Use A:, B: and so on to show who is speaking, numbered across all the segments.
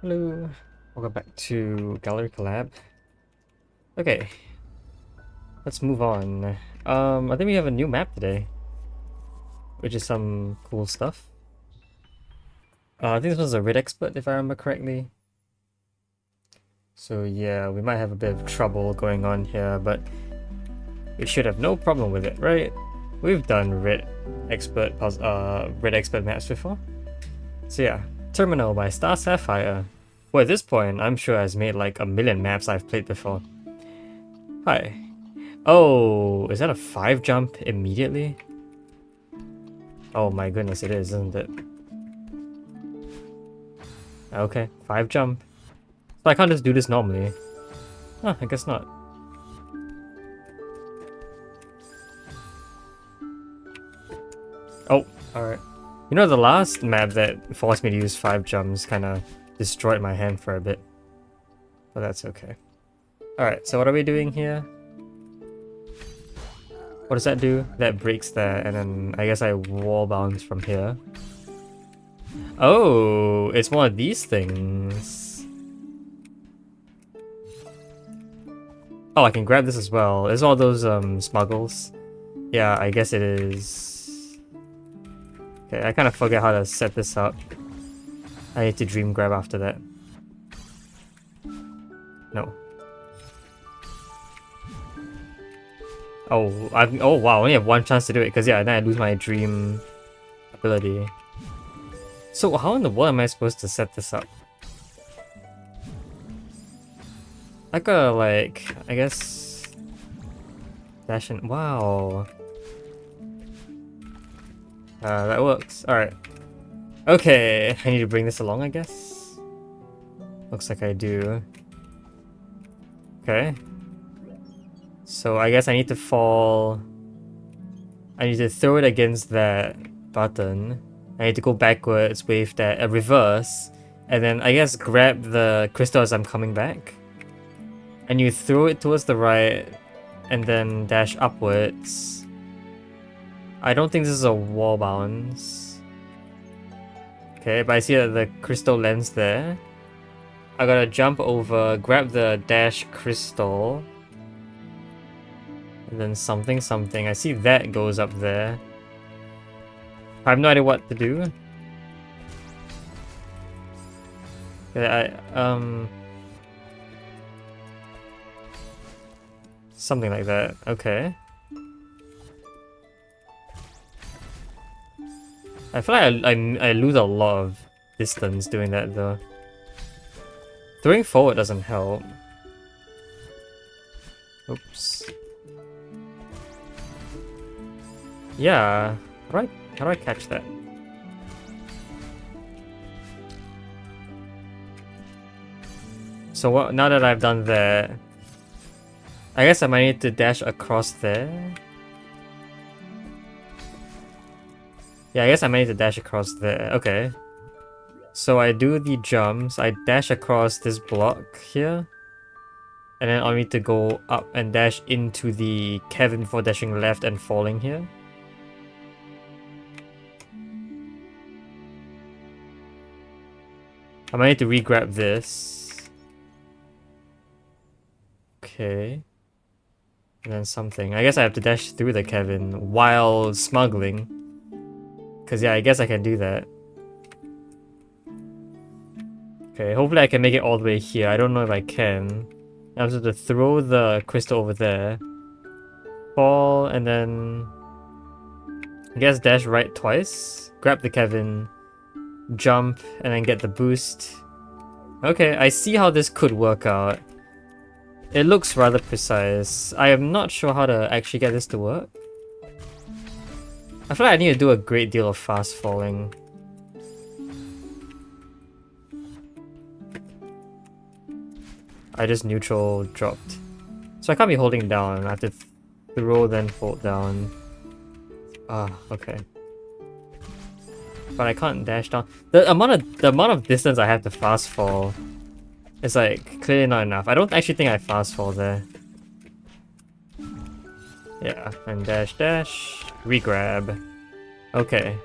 A: Hello, welcome back to Gallery Collab. Okay, let's move on. I think we have a new map today, which is some cool stuff. I think this was a Red Expert, if I remember correctly. So yeah, we might have a bit of trouble going on here, but we should have no problem with it, right? We've done Red Expert maps before. So yeah, Terminal by Star Sapphire. Well, at this point, I'm sure has made like a million maps I've played before. Hi. Oh, is that a 5 jump immediately? Oh my goodness, it is, isn't it? Okay, 5 jump. So I can't just do this normally. Huh, I guess not. Oh, alright. You know, the last map that forced me to use 5 jumps kind of destroyed my hand for a bit. But that's okay. Alright, so what are we doing here? What does that do? That breaks that, and then I guess I wall bounce from here. Oh, it's one of these things. Oh, I can grab this as well. It's all those smuggles. Yeah, I guess it is. Okay, I kind of forget how to set this up. I need to dream grab after that. No. Oh, oh wow, I only have one chance to do it because yeah, then I lose my dream ability. So how in the world am I supposed to set this up? I gotta like, I guess, dash in. Wow. That works. Alright. Okay, I need to bring this along, I guess. Looks like I do. Okay. So I guess I need to fall. I need to throw it against that button. I need to go backwards with that reverse, and then I guess grab the crystal as I'm coming back. And you throw it towards the right, and then dash upwards. I don't think this is a wall bounce. Okay, but I see that the crystal lands there. I gotta jump over, grab the dash crystal. And then something. I see that goes up there. I have no idea what to do. Something like that. Okay. I feel like I lose a lot of distance doing that though. Throwing forward doesn't help. Oops. Yeah. How do I catch that? So what? Now that I've done that, I guess I might need to dash across there. Yeah, I guess I might need to dash across there. Okay. So I do the jumps. I dash across this block here. And then I'll need to go up and dash into the Kevin before dashing left and falling here. I might need to re-grab this. Okay. And then something. I guess I have to dash through the Kevin while smuggling. Because yeah, I guess I can do that. Okay, hopefully I can make it all the way here. I don't know if I can. I'm supposed to throw the crystal over there. Fall, and then I guess dash right twice. Grab the Kevin. Jump, and then get the boost. Okay, I see how this could work out. It looks rather precise. I am not sure how to actually get this to work. I feel like I need to do a great deal of fast falling. I just neutral dropped. So I can't be holding down. I have to throw then hold down. Ah, okay. But I can't dash down. The amount of distance I have to fast fall is like clearly not enough. I don't actually think I fast fall there. Yeah, and dash, re-grab. Okay.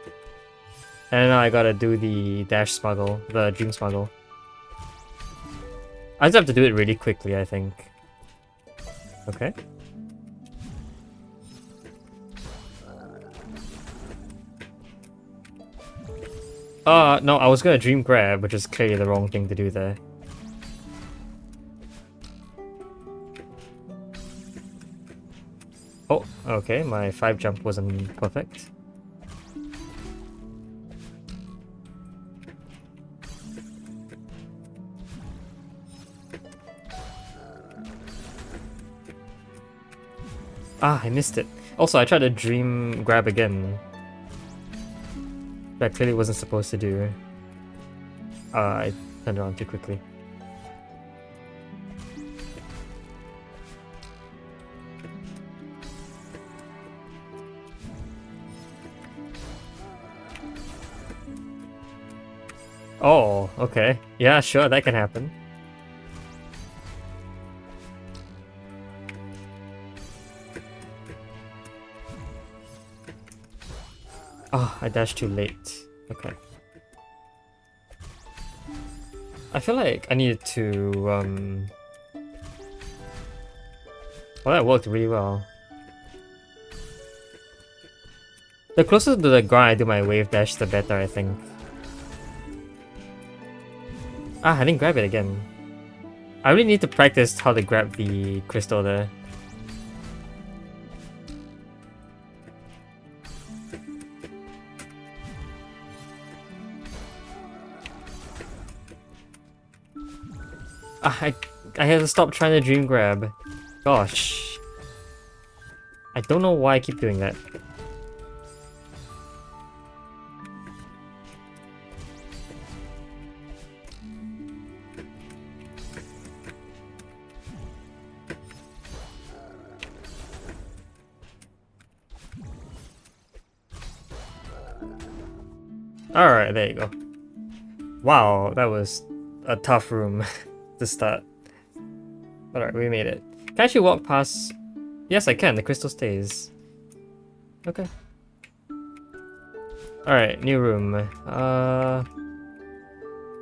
A: And now I gotta do the dash smuggle, the dream smuggle. I just have to do it really quickly, I think. Okay. No, I was gonna dream grab, which is clearly the wrong thing to do there. Oh, okay, my 5 jump wasn't perfect. Ah, I missed it. Also, I tried to dream grab again. That clearly wasn't supposed to do. I turned around too quickly. Oh, okay. Yeah, sure, that can happen. Oh, I dashed too late. Okay. I feel like I needed to, well, that worked really well. The closer to the ground I do my wave dash, the better, I think. Ah, I didn't grab it again. I really need to practice how to grab the crystal there. Ah, I have to stop trying to dream grab. Gosh. I don't know why I keep doing that. Alright, there you go. Wow, that was a tough room to start. Alright, we made it. Can I actually walk past? Yes, I can. The crystal stays. Okay. Alright, new room.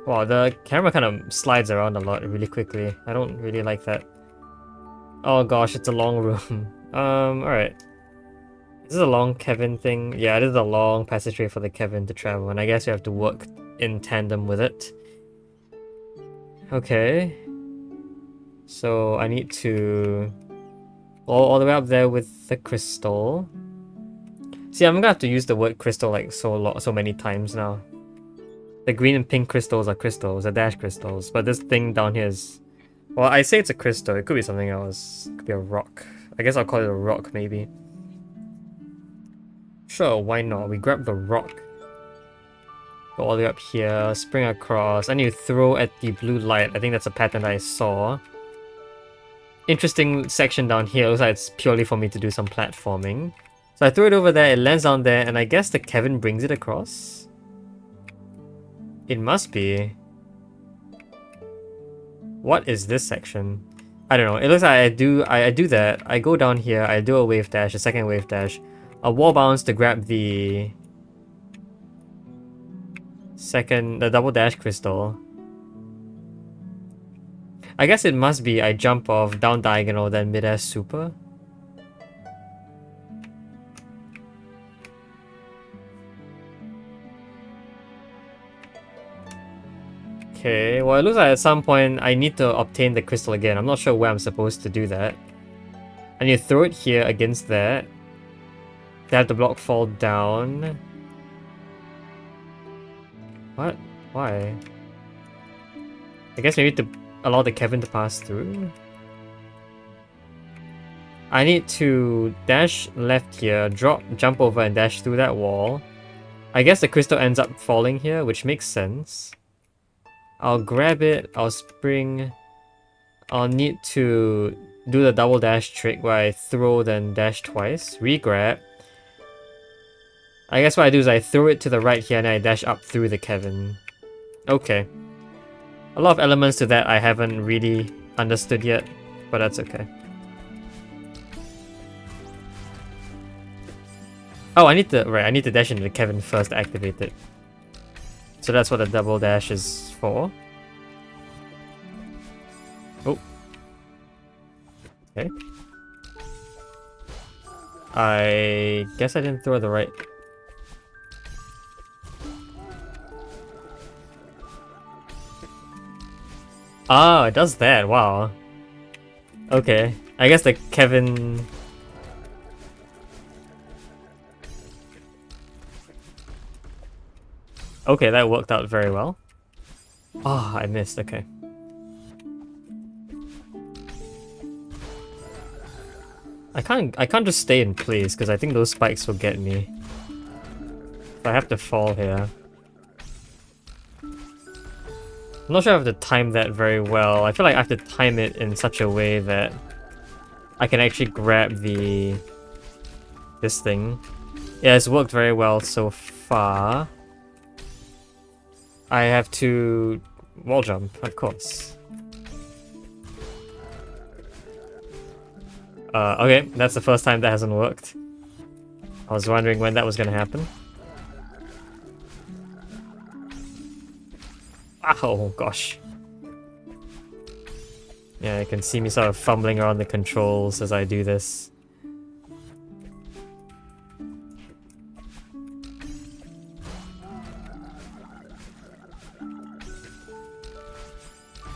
A: Wow, the camera kind of slides around a lot really quickly. I don't really like that. Oh gosh, it's a long room. Alright. This is a long Kevin thing. Yeah, this is a long passageway for the Kevin to travel, and I guess you have to work in tandem with it. Okay. So I need to go all the way up there with the crystal. See, I'm gonna have to use the word crystal like so many times now. The green and pink crystals are crystals, the dash crystals, but this thing down here is... Well, I say it's a crystal, it could be something else. It could be a rock. I guess I'll call it a rock, maybe. Sure, why not? We grab the rock. Go all the way up here, spring across. I need to throw at the blue light. I think that's a pattern that I saw. Interesting section down here. Looks like it's purely for me to do some platforming. So I throw it over there, it lands down there, and I guess the Kevin brings it across? It must be. What is this section? I don't know. It looks like I do that. I go down here, I do a wave dash, a second wave dash. A wall bounce to grab the double dash crystal. I guess it must be I jump off down diagonal, then mid-air super. Okay, well it looks like at some point I need to obtain the crystal again. I'm not sure where I'm supposed to do that. I need to throw it here against that. Have the block fall down. What? Why? I guess maybe to allow the Kevin to pass through. I need to dash left here, jump over and dash through that wall. I guess the crystal ends up falling here, which makes sense. I'll grab it, I'll spring. I'll need to do the double dash trick where I throw then dash twice, re-grab. I guess what I do is I throw it to the right here and I dash up through the Kevin. Okay. A lot of elements to that I haven't really understood yet, but that's okay. Oh, I need to dash into the Kevin first to activate it. So that's what the double dash is for. Oh. Okay. I guess I didn't throw the right... Oh, it does that. Wow. Okay. I guess the Kevin... Okay, that worked out very well. Oh, I missed. Okay. I can't just stay in place because I think those spikes will get me. I have to fall here. I'm not sure I have to time that very well. I feel like I have to time it in such a way that I can actually grab this thing. Yeah, it's worked very well so far. I have to wall jump, of course. Okay, that's the first time that hasn't worked. I was wondering when that was gonna happen. Oh gosh. Yeah, you can see me sort of fumbling around the controls as I do this.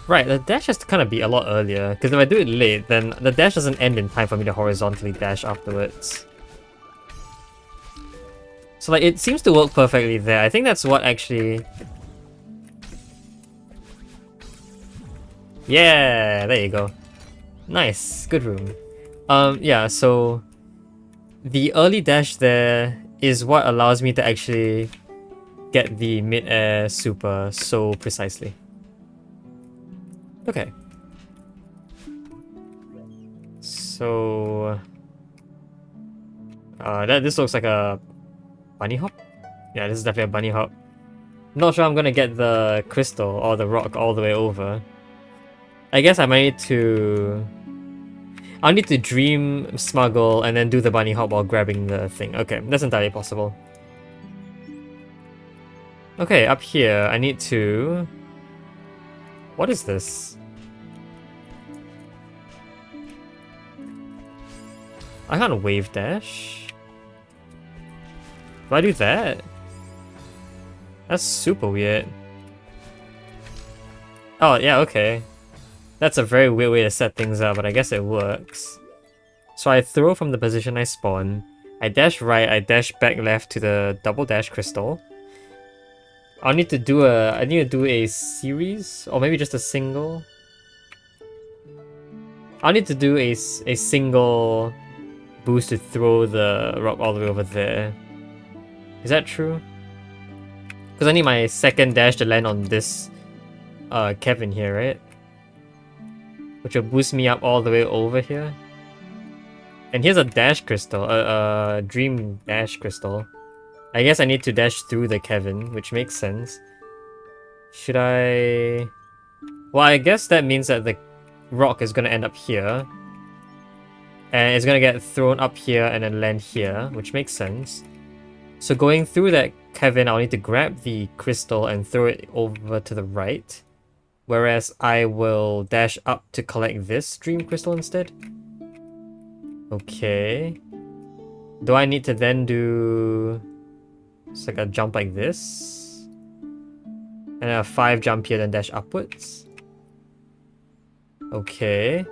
A: Right, the dash has to kind of be a lot earlier, because if I do it late, then the dash doesn't end in time for me to horizontally dash afterwards. So like, it seems to work perfectly there. I think that's what actually... Yeah, there you go. Nice, good room. Yeah, so... The early dash there is what allows me to actually get the mid-air super so precisely. Okay. So... this looks like a bunny hop? Yeah, this is definitely a bunny hop. Not sure I'm gonna get the crystal or the rock all the way over. I guess I might need to... I'll need to dream smuggle and then do the bunny hop while grabbing the thing. Okay, that's entirely possible. Okay, up here, I need to... What is this? I can't wave dash. Do I do that? That's super weird. Oh, yeah, okay. That's a very weird way to set things up, but I guess it works. So I throw from the position I spawn. I dash right, I dash back left to the double dash crystal. I need to do a series, or maybe just a single. I'll need to do a single boost to throw the rock all the way over there. Is that true? Because I need my second dash to land on this Kevin here, right? Which will boost me up all the way over here. And here's a dash crystal, a dream dash crystal. I guess I need to dash through the Kevin, which makes sense. Should I... Well, I guess that means that the rock is gonna end up here. And it's gonna get thrown up here and then land here, which makes sense. So going through that Kevin, I'll need to grab the crystal and throw it over to the right. Whereas I will dash up to collect this dream crystal instead. Okay. Do I need to then do... It's like a jump like this? And a 5 jump here, then dash upwards? Okay.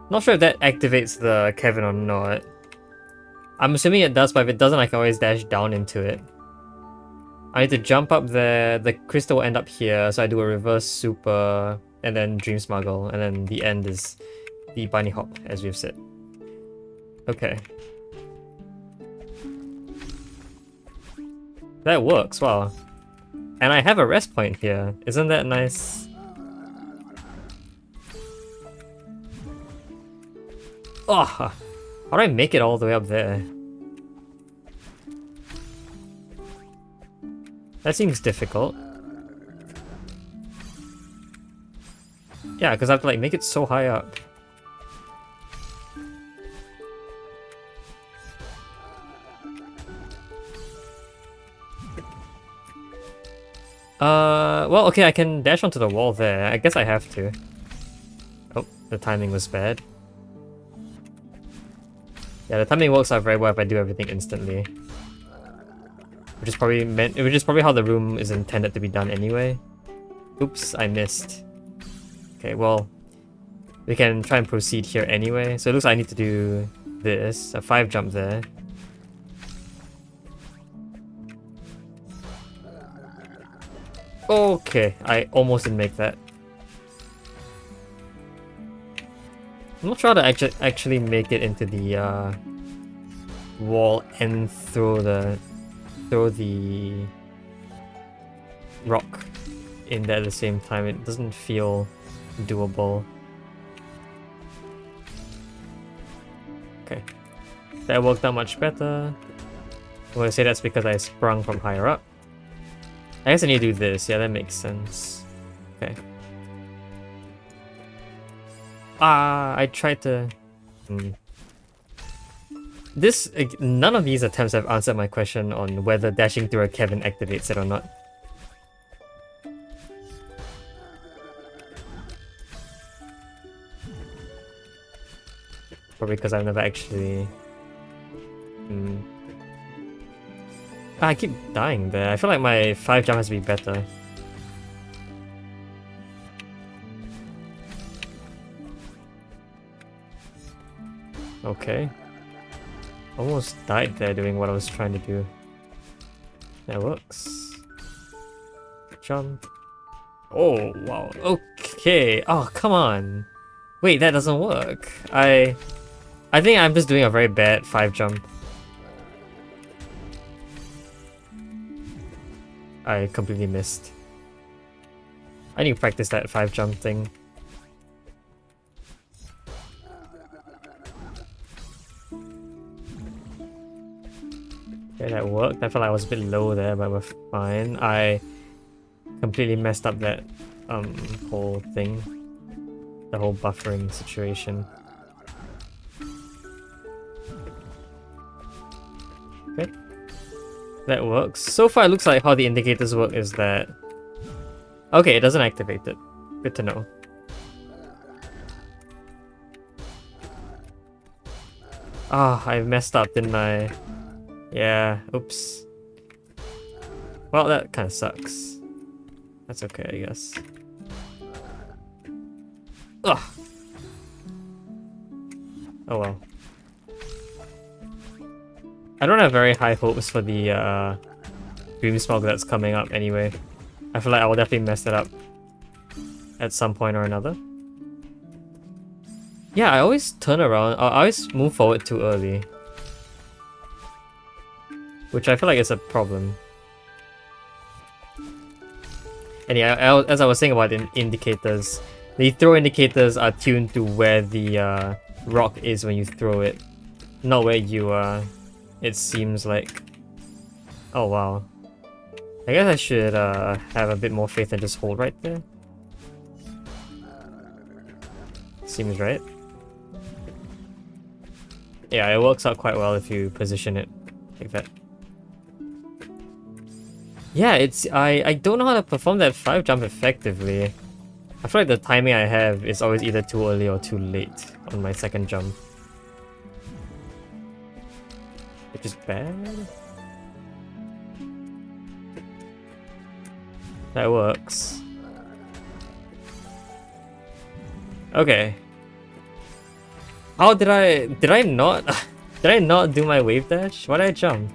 A: Not sure if that activates the Kevin or not. I'm assuming it does, but if it doesn't, I can always dash down into it. I need to jump up there, the crystal will end up here, so I do a reverse super, and then dream smuggle, and then the end is the bunny hop, as we've said. Okay. That works, wow. And I have a rest point here, isn't that nice? Oh, how do I make it all the way up there? That seems difficult. Yeah, because I have to like make it so high up. Well, okay, I can dash onto the wall there. I guess I have to. Oh, the timing was bad. Yeah, the timing works out very well if I do everything instantly. Which is probably how the room is intended to be done anyway. Oops, I missed. Okay, well, we can try and proceed here anyway. So it looks like I need to do this, a 5 jump there. Okay, I almost didn't make that. I'm not sure how to actually make it into the wall and throw the rock in there at the same time. It doesn't feel doable. Okay, that worked out much better. I'm gonna say that's because I sprung from higher up. I guess I need to do this. Yeah, that makes sense. Okay. I tried to... None of these attempts have answered my question on whether dashing through a cavern activates it or not. Probably because I've never actually... I keep dying there. I feel like my 5 jump has to be better. Okay. Almost died there doing what I was trying to do. That works. Jump. Oh, wow. Okay. Oh, come on. Wait, that doesn't work. I think I'm just doing a very bad 5 jump. I completely missed. I need to practice that 5 jump thing. Okay, that worked. I felt like I was a bit low there, but we're fine. I completely messed up that whole thing. The whole buffering situation. Okay. That works. So far it looks like how the indicators work is that... Okay, it doesn't activate it. Good to know. Ah, I messed up, didn't I? Yeah, oops. Well, that kind of sucks. That's okay, I guess. Ugh. Oh well. I don't have very high hopes for the Dream Smog that's coming up anyway. I feel like I will definitely mess it up at some point or another. Yeah, I always turn around. I always move forward too early. Which I feel like is a problem. And yeah, as I was saying about indicators, the throw indicators are tuned to where the rock is when you throw it, not where you are. It seems like. Oh wow. I guess I should have a bit more faith and just hold right there. Seems right. Yeah, it works out quite well if you position it like that. Yeah, it's I don't know how to perform that 5 jump effectively. I feel like the timing I have is always either too early or too late on my 2nd jump. Which is bad. That works. Okay. How did I not did I not do my wave dash? Why did I jump?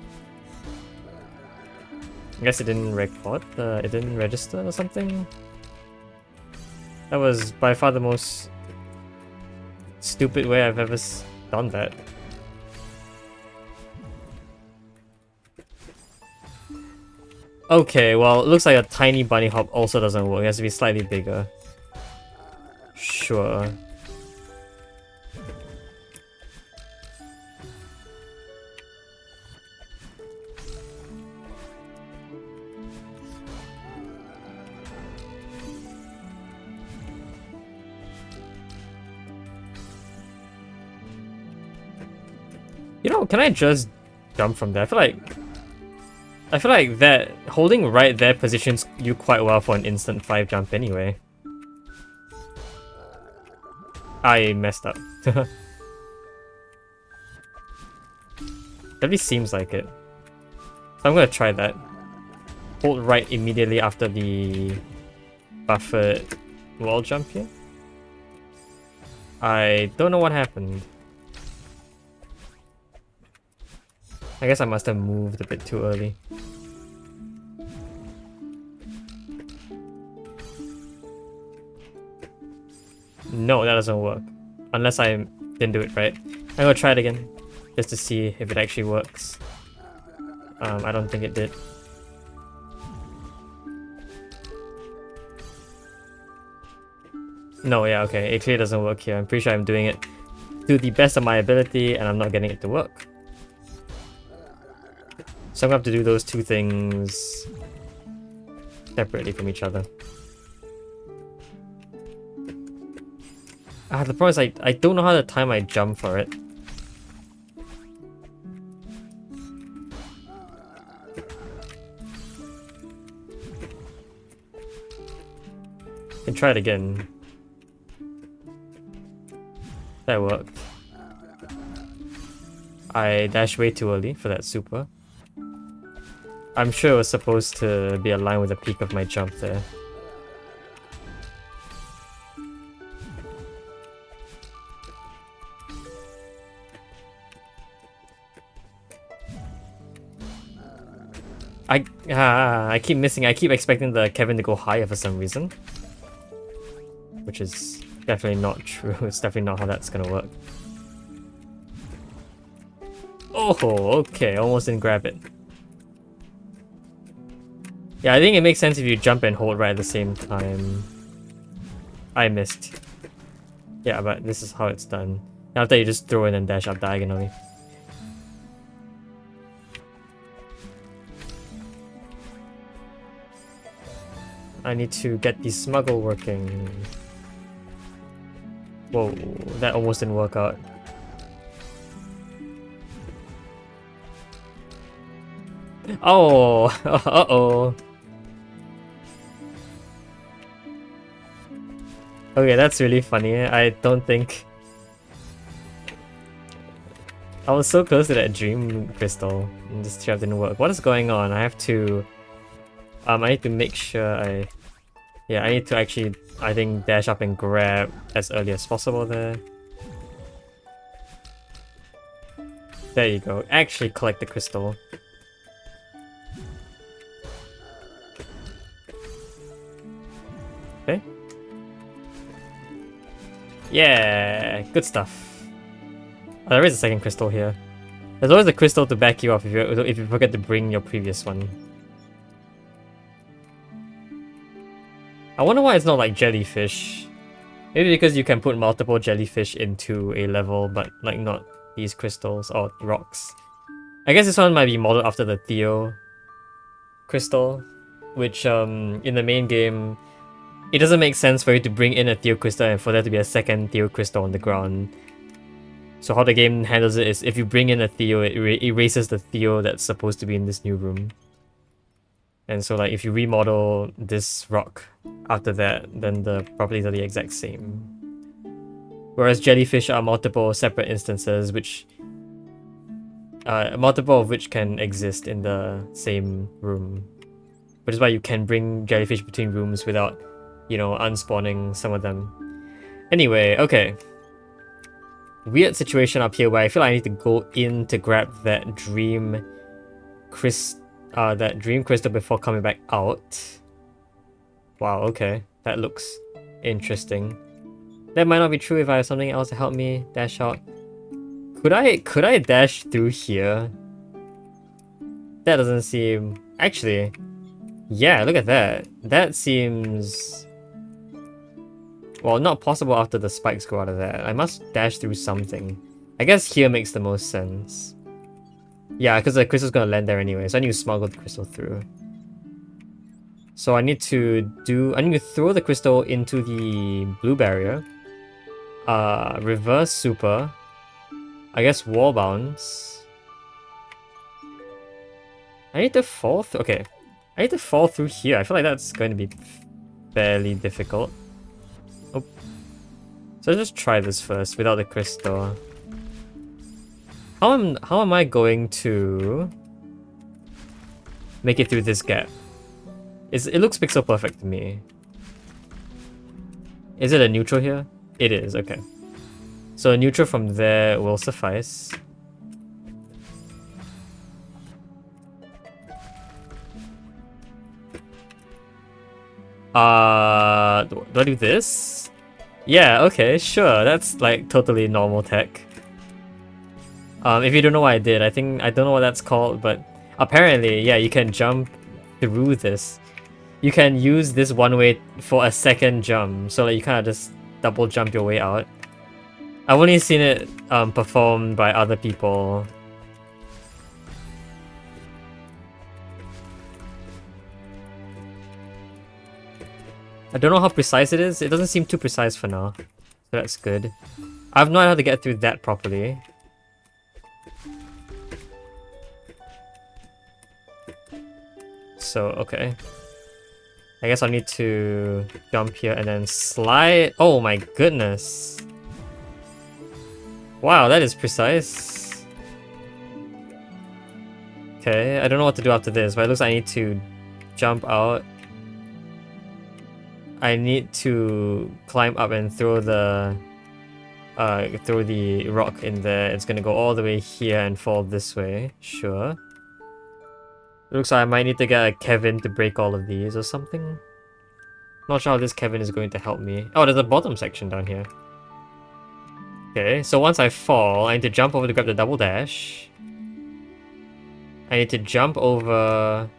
A: I guess it didn't record, it didn't register or something? That was by far the most stupid way I've ever done that. Okay, well, it looks like a tiny bunny hop also doesn't work. It has to be slightly bigger. Sure. You know, can I just jump from there? I feel like... I feel like that holding right there positions you quite well for an instant 5 jump anyway. I messed up. At least seems like it. So I'm gonna try that. Hold right immediately after the buffered wall jump here. I don't know what happened. I guess I must have moved a bit too early. No, that doesn't work. Unless I didn't do it right. I'm gonna try it again. Just to see if it actually works. I don't think it did. No, yeah, okay. It clearly doesn't work here. I'm pretty sure I'm doing it to the best of my ability and I'm not getting it to work. So I'm gonna have to do those two things separately from each other. The problem is I don't know how to time my jump for it. Can try it again. That worked. I dashed way too early for that super. I'm sure it was supposed to be aligned with the peak of my jump there. I keep missing. I keep expecting the Kevin to go higher for some reason. Which is definitely not true. It's definitely not how that's gonna work. Oh, okay. Almost didn't grab it. Yeah, I think it makes sense if you jump and hold right at the same time. I missed. Yeah, but this is how it's done. After you just throw in and dash up diagonally. I need to get the smuggle working. Whoa, that almost didn't work out. Oh, uh-oh. Okay, that's really funny. I don't think... I was so close to that dream crystal, and this trap didn't work. What is going on? I have to... I need to make sure I... Yeah, I need to actually, I think, dash up and grab as early as possible there. There you go. Actually collect the crystal. Okay. Yeah, good stuff. Oh, there is a second crystal here. There's always a crystal to back you up if you forget to bring your previous one. I wonder why it's not like jellyfish. Maybe because you can put multiple jellyfish into a level, but like not these crystals or rocks. I guess this one might be modeled after the Theo crystal, which in the main game, it doesn't make sense for you to bring in a Theo crystal and for there to be a second Theo crystal on the ground. So how the game handles it is if you bring in a Theo, it erases the Theo that's supposed to be in this new room. And so like if you remodel this rock after that, then the properties are the exact same. Whereas jellyfish are multiple separate instances which multiple of which can exist in the same room. Which is why you can bring jellyfish between rooms without, you know, unspawning some of them. Anyway, okay. Weird situation up here where I feel like I need to go in to grab that dream crystal before coming back out. Wow, okay. That looks interesting. That might not be true if I have something else to help me dash out. Could I dash through here? That doesn't seem... Actually, yeah, look at that. That seems... Well, not possible after the spikes go out of that. I must dash through something. I guess here makes the most sense. Yeah, because the crystal's gonna land there anyway, so I need to smuggle the crystal through. So I need to throw the crystal into the blue barrier. Reverse super. I guess wall bounce. I need to fall through. Okay. I need to fall through here. I feel like that's going to be fairly difficult. Oh. So let's just try this first without the crystal. How am I going to make it through this gap? It looks pixel perfect to me. Is it a neutral here? It is, okay. So a neutral from there will suffice. Do I do this? Yeah, okay, sure. That's like totally normal tech. If you don't know what I did, I don't know what that's called, but apparently, yeah, you can jump through this. You can use this one way for a second jump, so like you kind of just double jump your way out. I've only seen it performed by other people. I don't know how precise it is. It doesn't seem too precise for now, so that's good. I have no idea how to get through that properly. So, okay. I guess I need to jump here and then slide. Oh my goodness. Wow, that is precise. Okay, I don't know what to do after this, but it looks like I need to jump out. I need to climb up and throw the rock in there. It's gonna go all the way here and fall this way. Sure. It looks like I might need to get a Kevin to break all of these or something. Not sure how this Kevin is going to help me. Oh, there's a bottom section down here. Okay, so once I fall, I need to jump over to grab the double dash. I need to jump over...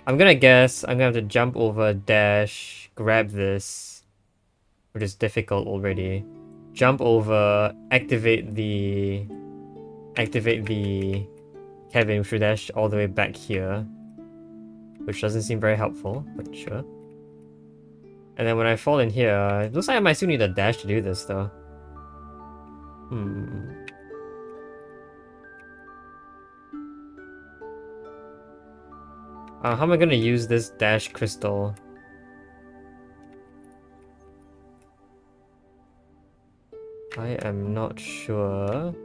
A: I'm gonna guess I'm gonna have to jump over, dash, grab this, which is difficult already. Jump over, activate the Kevin, which will dash all the way back here, which doesn't seem very helpful, but sure. And then when I fall in here, it looks like I might still need a dash to do this though. How am I gonna use this dash crystal? I am not sure.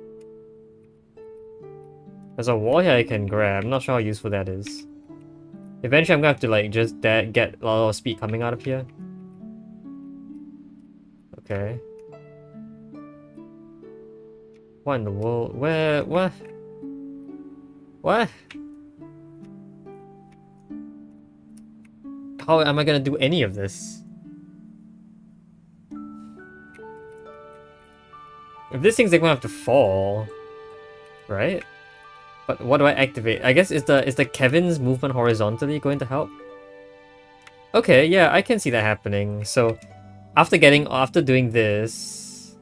A: There's a wall here I can grab. I'm not sure how useful that is. Eventually I'm gonna have to like just get a lot of speed coming out of here. Okay. What in the world? Where? What? What? How am I gonna do any of this? If this thing's gonna have to fall, right? But what do I activate? I guess is the Kevin's movement horizontally going to help? Okay, yeah, I can see that happening. So after doing this,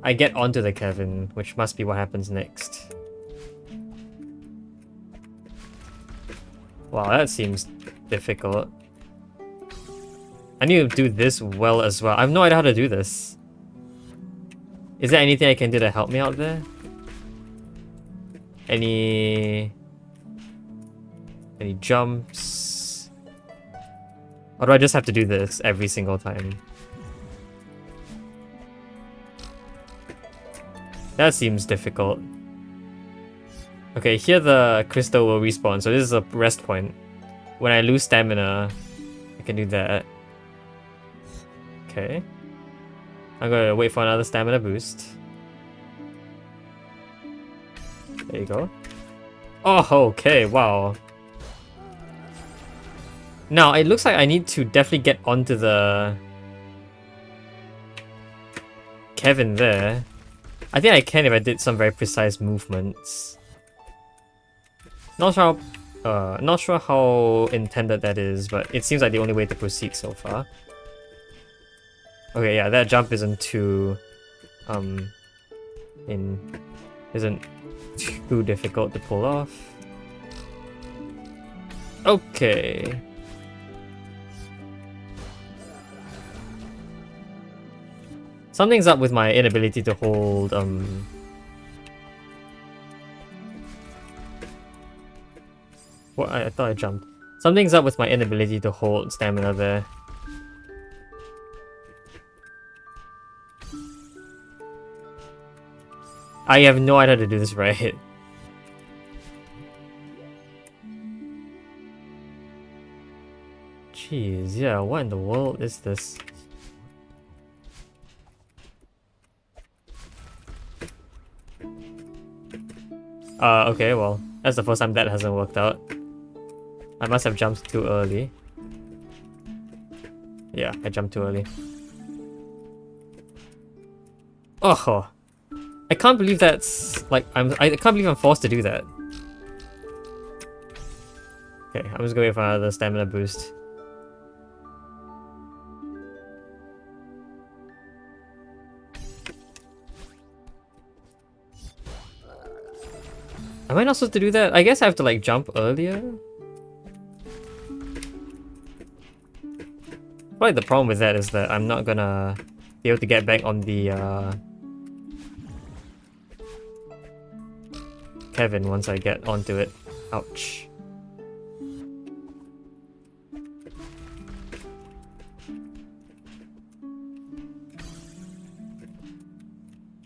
A: I get onto the Kevin, which must be what happens next. Wow, that seems difficult. I need to do this well as well. I have no idea how to do this. Is there anything I can do to help me out there? Any jumps? Or do I just have to do this every single time? That seems difficult. Okay, here the crystal will respawn, so this is a rest point. When I lose stamina, I can do that. Okay. I'm gonna wait for another stamina boost. There you go. Oh, okay, wow. Now, it looks like I need to definitely get onto the Kevin there. I think I can if I did some very precise movements. Not sure how intended that is, but it seems like the only way to proceed so far. Okay, yeah, that jump isn't too isn't too difficult to pull off. Okay. Something's up with my inability to hold What? I thought I jumped. Something's up with my inability to hold stamina there. I have no idea how to do this right. Jeez, yeah, what in the world is this? Okay, well, that's the first time that hasn't worked out. I must have jumped too early. Yeah, I jumped too early. Oh, I can't believe that's like I can't believe I'm forced to do that. Okay, I'm just going for another stamina boost. Am I not supposed to do that? I guess I have to like jump earlier. Probably the problem with that is that I'm not gonna be able to get back on the Kevin once I get onto it. Ouch.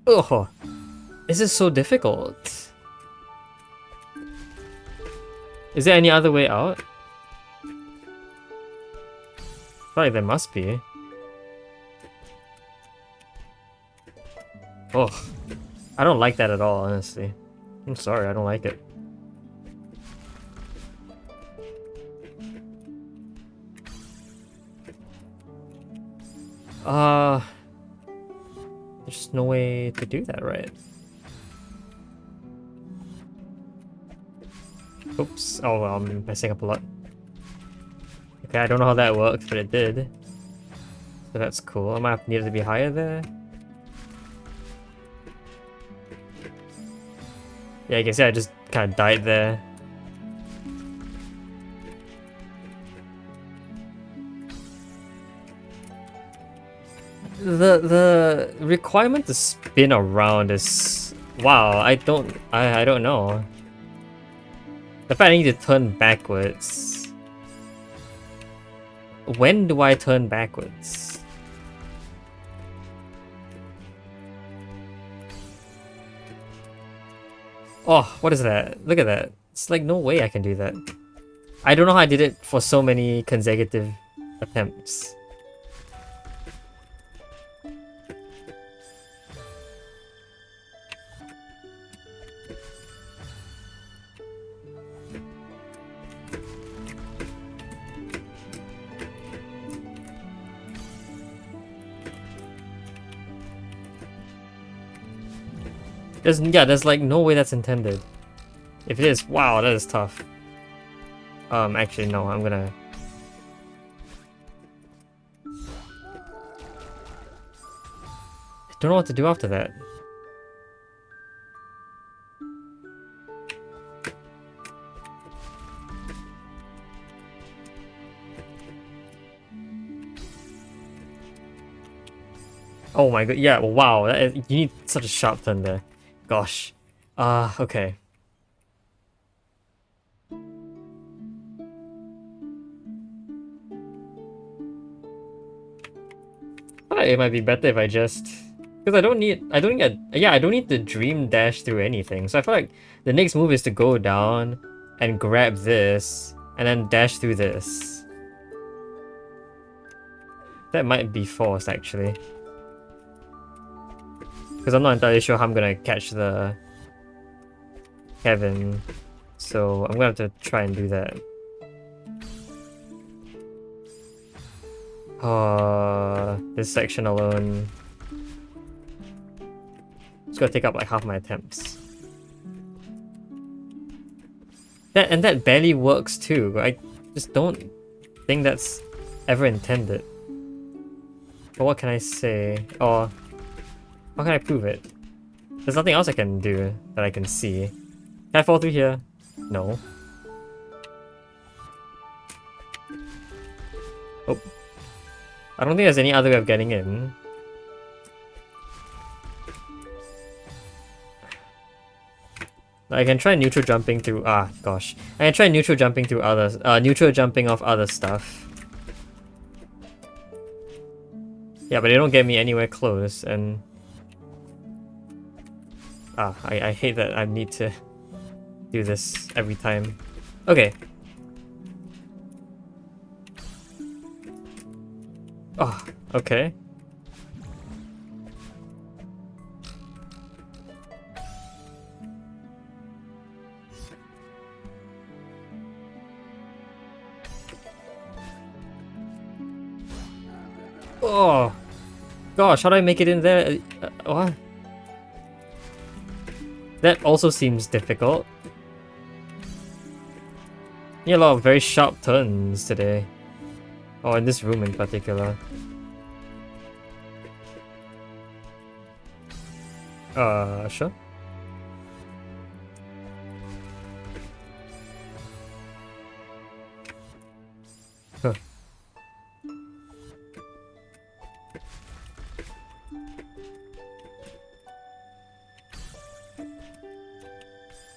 A: Oh, this is so difficult. Is there any other way out? Probably there must be. Oh, I don't like that at all, honestly. I'm sorry, I don't like it. There's no way to do that, right? Oops. Oh, well, I'm messing up a lot. Okay, I don't know how that worked, but it did. So that's cool. I might have needed to be higher there. Yeah, I guess I just kind of died there. The requirement to spin around is wow. I don't know. The fact I need to turn backwards. When do I turn backwards? Oh, what is that? Look at that. It's like no way I can do that. I don't know how I did it for so many consecutive attempts. There's like no way that's intended. If it is, wow, that is tough. Actually no, I'm gonna... I don't know what to do after that. Oh my god, yeah, wow, you need such a sharp turn there. Gosh. Okay. It might be better if I just... Because I don't need to dream dash through anything. So I feel like the next move is to go down and grab this and then dash through this. That might be forced actually. Because I'm not entirely sure how I'm gonna catch the Kevin. So I'm gonna have to try and do that. This section alone. It's gonna take up like half my attempts. That barely works too. I just don't think that's ever intended. But what can I say? Or how can I prove it? There's nothing else I can do that I can see. Can I fall through here? No. Oh. I don't think there's any other way of getting in. I can try neutral jumping through. Ah, gosh. I can try neutral jumping through others. Neutral jumping off other stuff. Yeah, but they don't get me anywhere close, and I hate that I need to do this every time. Okay. Oh, okay. Oh, gosh, how do I make it in there? What? That also seems difficult. Yeah, a lot of very sharp turns today. Or in this room in particular. Sure. Huh.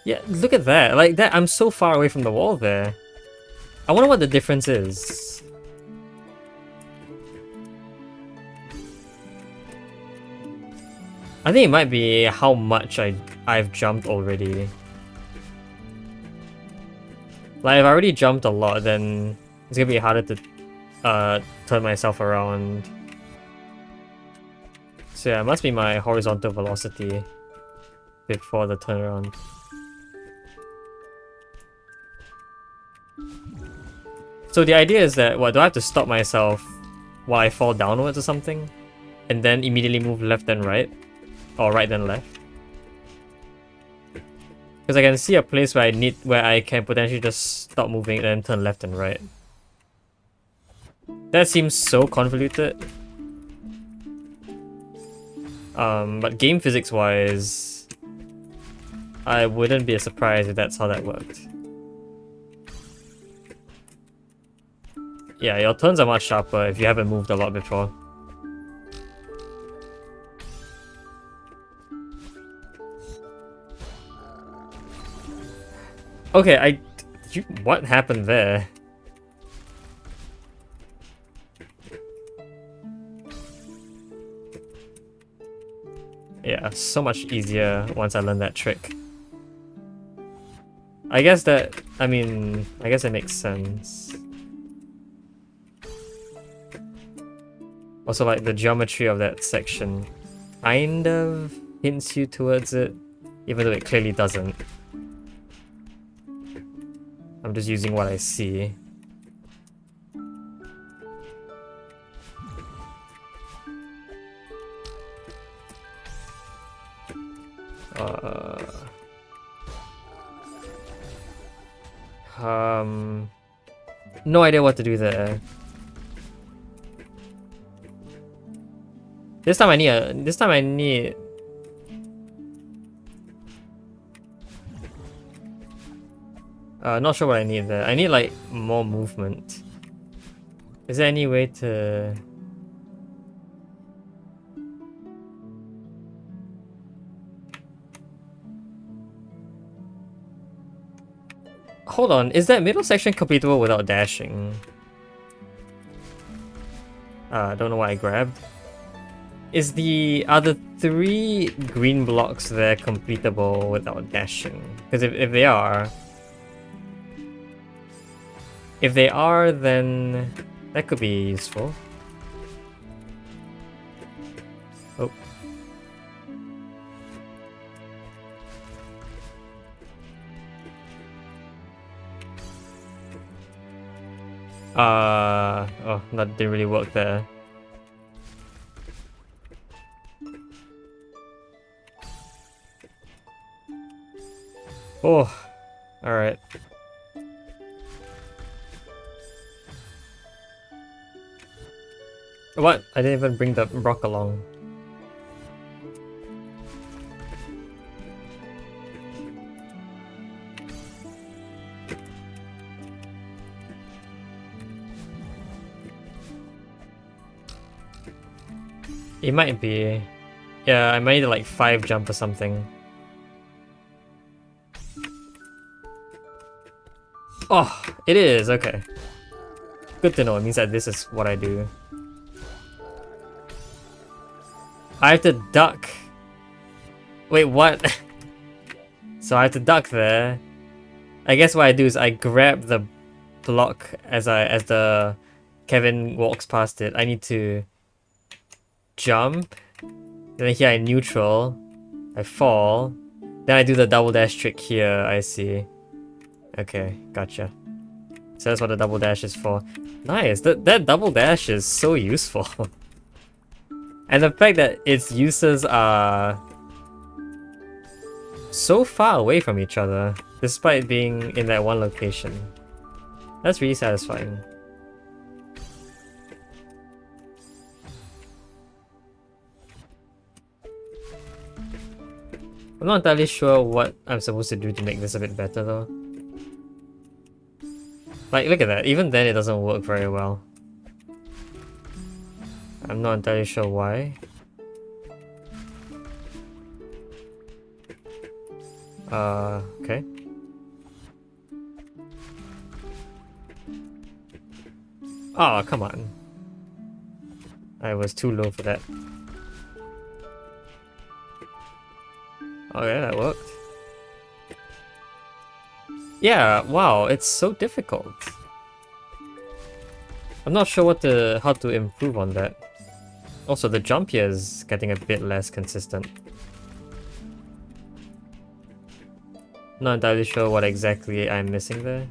A: Yeah, look at that. Like that, I'm so far away from the wall there. I wonder what the difference is. I think it might be how much I've jumped already. Like if I already jumped a lot, then it's gonna be harder to turn myself around. So yeah, it must be my horizontal velocity before the turnaround. So the idea is that, what, do I have to stop myself while I fall downwards or something? And then immediately move left then right? Or right then left? Because I can see a place where I can potentially just stop moving and then turn left and right. That seems so convoluted. But game physics wise, I wouldn't be surprised if that's how that worked. Yeah, your turns are much sharper if you haven't moved a lot before. Okay, what happened there? Yeah, so much easier once I learned that trick. I guess it makes sense. Also, like, the geometry of that section kind of hints you towards it, even though it clearly doesn't. I'm just using what I see. No idea what to do there. This time I need not sure what I need there. I need like more movement. Is there any way to... Hold on, is that middle section completable without dashing? I don't know what I grabbed. Are the 3 green blocks there completable without dashing? Because if they are... If they are, then that could be useful. Oh. Oh, that didn't really work there. Oh, alright. What? I didn't even bring the rock along. It might be. Yeah, I might need like 5 jump or something. Oh, it is, okay. Good to know, it means that this is what I do. I have to duck. Wait, what? So I have to duck there. I guess what I do is I grab the block as the Kevin walks past it. I need to jump. Then here I neutral. I fall. Then I do the double dash trick here, I see. Okay, gotcha. So that's what the double dash is for. Nice, that double dash is so useful. And the fact that its uses are so far away from each other, despite being in that one location. That's really satisfying. I'm not entirely sure what I'm supposed to do to make this a bit better though. Like, look at that, even then it doesn't work very well. I'm not entirely sure why. Okay. Oh, come on. I was too low for that. Okay, that worked. Yeah, wow, it's so difficult. I'm not sure how to improve on that. Also, the jump here is getting a bit less consistent. Not entirely sure what exactly I'm missing there.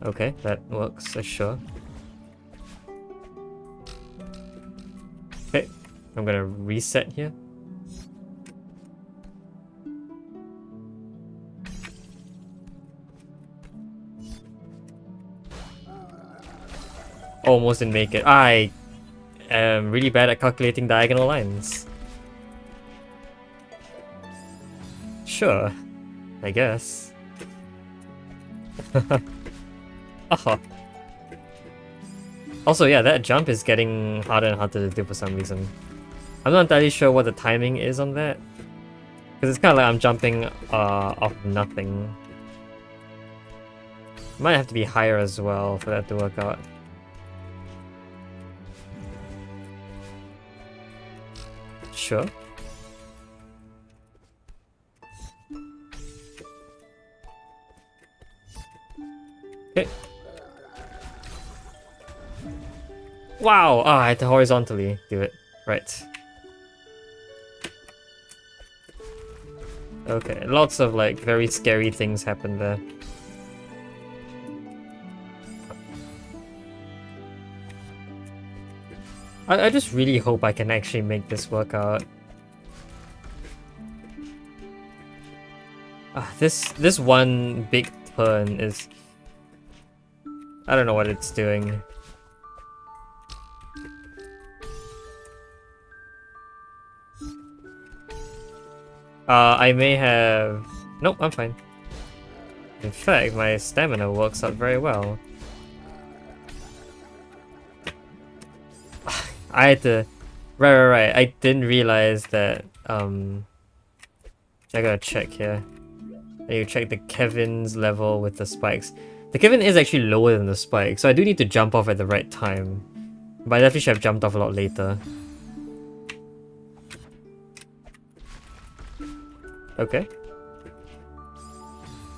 A: Okay, that works, sure. Okay, I'm gonna reset here. Almost didn't make it. I am really bad at calculating diagonal lines. Sure, I guess. Also, yeah, that jump is getting harder and harder to do for some reason. I'm not entirely sure what the timing is on that. Because it's kind of like I'm jumping off nothing. Might have to be higher as well for that to work out. Sure. Okay. Wow! Ah, I had to horizontally do it. Right. Okay, lots of like very scary things happen there. I just really hope I can actually make this work out. This one big turn is... I don't know what it's doing. I may have... Nope, I'm fine. In fact, my stamina works out very well. I had to... Right. I didn't realize that, I gotta check here. I need to check the Kevin's level with the spikes. The Kevin is actually lower than the spike, so I do need to jump off at the right time. But I definitely should have jumped off a lot later. Okay.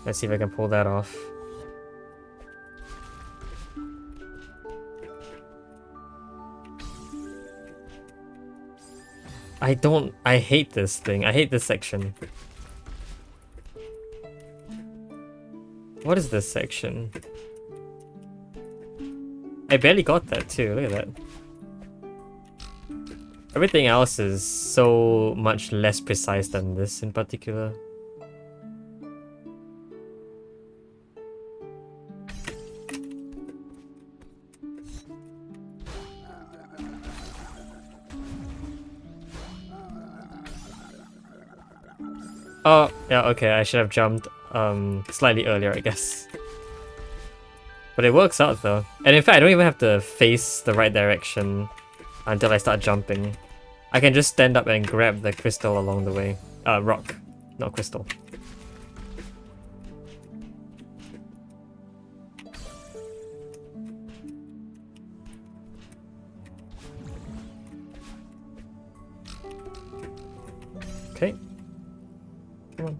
A: Let's see if I can pull that off. I hate this thing. I hate this section. What is this section? I barely got that too, look at that. Everything else is so much less precise than this in particular. Oh, yeah, okay, I should have jumped slightly earlier, I guess. But it works out though. And in fact, I don't even have to face the right direction until I start jumping. I can just stand up and grab the crystal along the way. Rock, not crystal. Okay. Come on.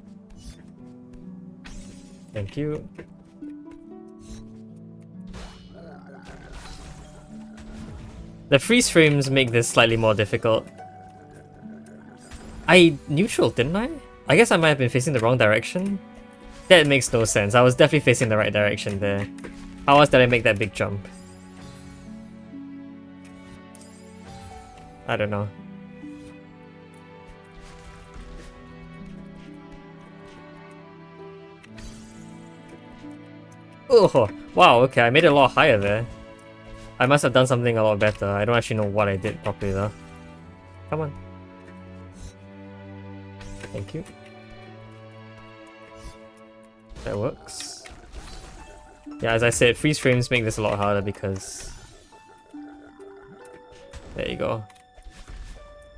A: Thank you. The freeze frames make this slightly more difficult. I neutral, didn't I? I guess I might have been facing the wrong direction. That makes no sense. I was definitely facing the right direction there. How else did I make that big jump? I don't know. Oh, wow, okay, I made it a lot higher there. I must have done something a lot better. I don't actually know what I did properly though. Come on. Thank you. That works. Yeah, as I said, freeze frames make this a lot harder because... There you go.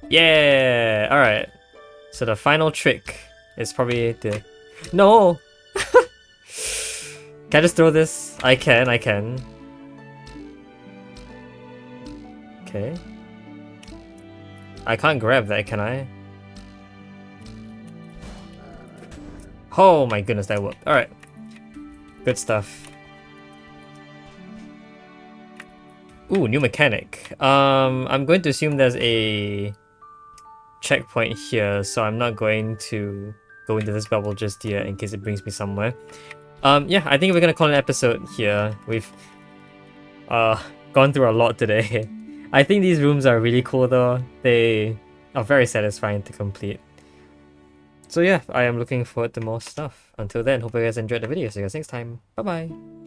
A: Yeah! Alright. So the final trick is probably the... No! Can I just throw this? I can. Okay. I can't grab that, can I? Oh my goodness, that worked. Alright. Good stuff. Ooh, new mechanic. I'm going to assume there's a checkpoint here, so I'm not going to go into this bubble just yet in case it brings me somewhere. Yeah, I think we're gonna call an episode here. We've gone through a lot today. I think these rooms are really cool though. They are very satisfying to complete. So yeah, I am looking forward to more stuff. Until then, hope you guys enjoyed the video. See you guys next time. Bye bye.